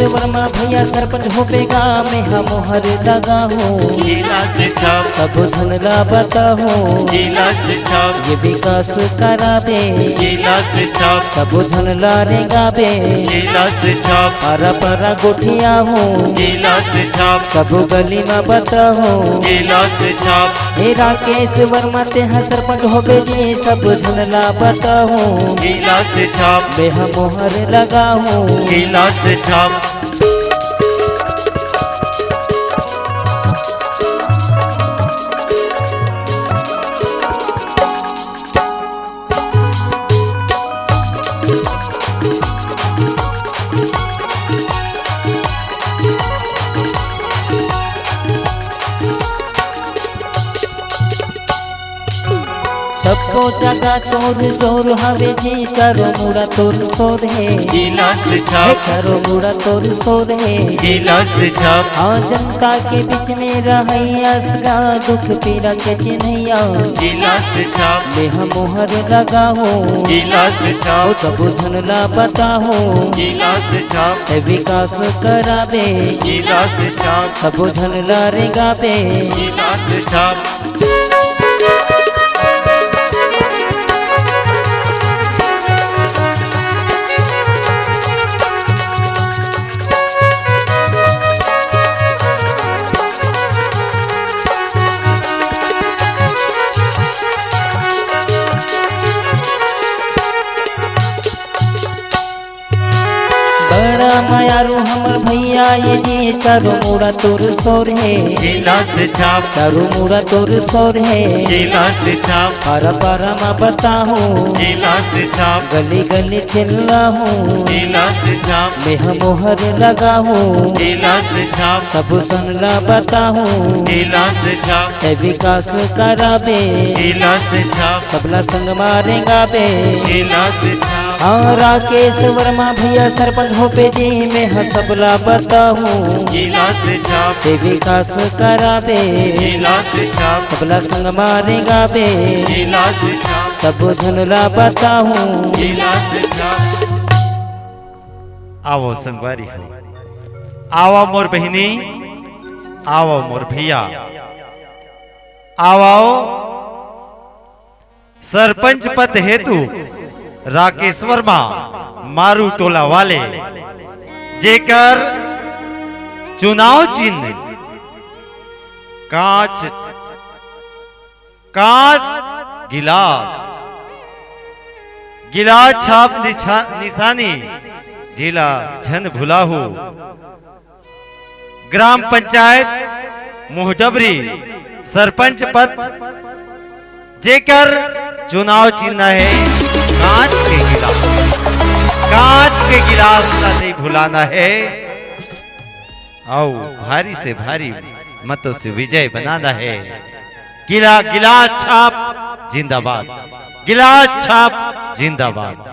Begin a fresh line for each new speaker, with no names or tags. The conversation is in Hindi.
वर्मा भैया सरपंच होपेगा मैं हम मोहर लगा हूँ। सब धनला बता हूँ ये विकास करा दे। सब धनला रेगा बे पारा पारा गोठिया हूँ सब गली में बता हूँ। हे राकेश वर्मा ते सरपंच होबे जी सब धनला बता हूँ मैं हम मोहर लगा हूँ। सबको जगह तोर जोर हवे जी करो मुड़ा तोर सोर है करो मुड़ा तोर सोर है। हाँ जनता के बीच में रहैया दुख पीड़ा के चिन्हैया मैं हम मोहर लगा हूँ सब धनला बता हूँ विकास करावे सब धनला रेगावे। बड़ा मायारू हमर भैया ये जी चारो मुड़ा तोर सोर है चारो मुड़ा तोर सोर है। पारा पारा मा बता हूँ गली गली चिल्ला हूँ मैं हम मोहर लगा हूँ सब सुनला बता हूँ विकास करावे सबला संग मारेगा बे। हाँ राकेश वर्मा भैया सरपंच होपे जी मैं हाँ सबला बता हूँ विकास करावे सबला संग मारेगा बे सब धनला बता हूँ।
आवो संगवारी हो, आओ मोर बहिनी, आओ मोर भैया, आओ सरपंच पद हेतु राकेश वर्मा मारू टोला वाले जेकर चुनाव चिन्ह कांच कांच गिलास गिलास छाप निशानी जिला झन भुलाहू ग्राम पंचायत मोहडबरी सरपंच पद जेकर चुनाव चिन्ह है कांच के गिलास। कांच के गिलास का नहीं भुलाना है। आओ भारी से भारी मतों से विजय बनाना है। गिलास छाप जिंदाबाद, गिलास छाप जिंदाबाद।